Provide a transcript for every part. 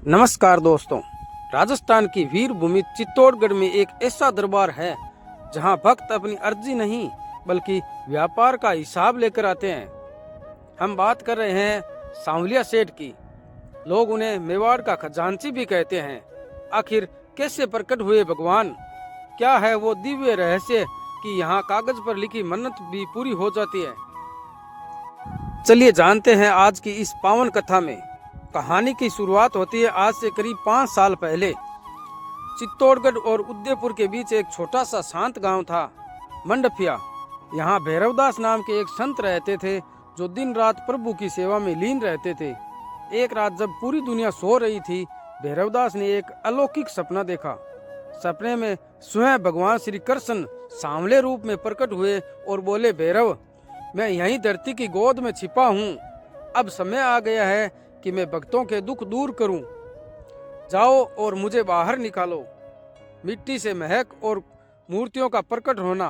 नमस्कार दोस्तों, राजस्थान की वीर भूमि चित्तौड़गढ़ में एक ऐसा दरबार है जहां भक्त अपनी अर्जी नहीं बल्कि व्यापार का हिसाब लेकर आते हैं। हम बात कर रहे हैं सांवलिया सेठ की। लोग उन्हें मेवाड़ का खजांची भी कहते हैं। आखिर कैसे प्रकट हुए भगवान? क्या है वो दिव्य रहस्य कि यहाँ कागज पर लिखी मन्नत भी पूरी हो जाती है? चलिए जानते हैं आज की इस पावन कथा में। कहानी की शुरुआत होती है आज से करीब 5 साल पहले। चित्तौड़गढ़ और उदयपुर के बीच एक छोटा सा शांत गांव था, मंडफिया। यहाँ भैरवदास नाम के एक संत रहते थे जो दिन रात प्रभु की सेवा में लीन रहते थे। एक रात जब पूरी दुनिया सो रही थी, भैरवदास ने एक अलौकिक सपना देखा। सपने में स्वयं भगवान श्री कृष्ण सांवले रूप में प्रकट हुए और बोले, भैरव, मैं यहीं धरती की गोद में छिपा हूँ। अब समय आ गया है कि मैं भक्तों के दुख दूर करूं। जाओ और मुझे बाहर निकालो। मिट्टी से महक और मूर्तियों का प्रकट होना।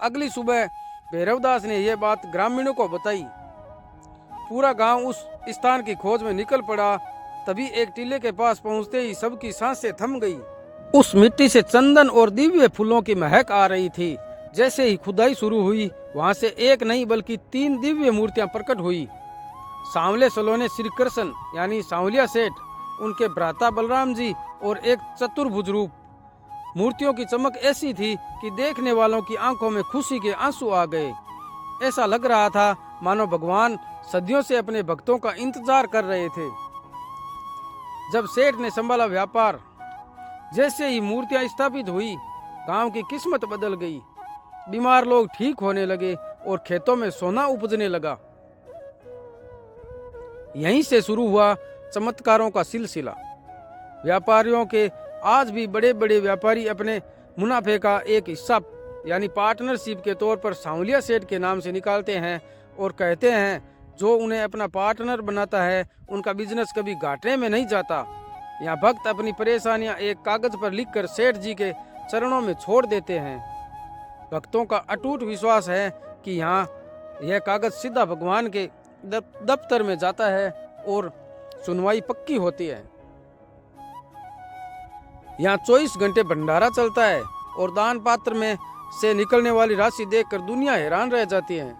अगली सुबह भैरवदास ने यह बात ग्रामीणों को बताई। पूरा गांव उस स्थान की खोज में निकल पड़ा। तभी एक टीले के पास पहुंचते ही सबकी सांसें थम गई। उस मिट्टी से चंदन और दिव्य फूलों की महक आ रही थी। जैसे ही खुदाई शुरू हुई, वहां से एक नहीं बल्कि 3 दिव्य मूर्तियां प्रकट हुई। सांवले सलोने श्री कृष्ण यानी सांवलिया सेठ, उनके भ्राता बलराम जी और एक चतुर्भुज रूप। मूर्तियों की चमक ऐसी थी कि देखने वालों की आंखों में खुशी के आंसू आ गए। ऐसा लग रहा था मानो भगवान सदियों से अपने भक्तों का इंतजार कर रहे थे। जब सेठ ने संभाला व्यापार, जैसे ही मूर्तियां स्थापित हुई, गांव की किस्मत बदल गई। बीमार लोग ठीक होने लगे और खेतों में सोना उपजने लगा। यहीं से शुरू हुआ चमत्कारों का सिलसिला। व्यापारियों के आज भी बड़े बड़े व्यापारी अपने मुनाफे का एक हिस्सा यानी पार्टनरशिप के तौर पर सांवलिया सेठ के नाम से निकालते हैं और कहते हैं जो उन्हें अपना पार्टनर बनाता है उनका बिजनेस कभी घाटे में नहीं जाता। यहाँ भक्त अपनी परेशानियां एक कागज पर लिखकर सेठ जी के चरणों में छोड़ देते हैं। भक्तों का अटूट विश्वास है कि यहाँ यह कागज सीधा भगवान के दफ्तर में जाता है और सुनवाई पक्की होती है। यहाँ 24 घंटे भंडारा चलता है और दान पात्र में से निकलने वाली राशि देखकर दुनिया हैरान रह जाती है।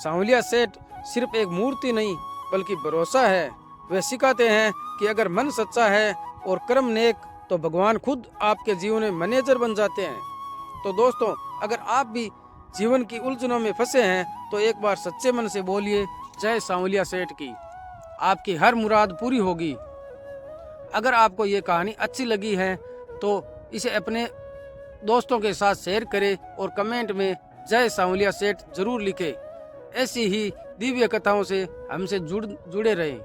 सांवलिया सेठ सिर्फ एक मूर्ति नहीं बल्कि भरोसा है। वे सिखाते हैं कि अगर मन सच्चा है और कर्म नेक तो भगवान खुद आपके जीवन में मैनेजर बन जाते हैं। तो दोस्तों, अगर आप भी जीवन की उलझनों में फंसे हैं तो एक बार सच्चे मन से बोलिए, जय सांवलिया सेठ की। आपकी हर मुराद पूरी होगी। अगर आपको ये कहानी अच्छी लगी है तो इसे अपने दोस्तों के साथ शेयर करें और कमेंट में जय सांवलिया सेठ जरूर लिखें। ऐसी ही दिव्य कथाओं से हमसे जुड़े रहें।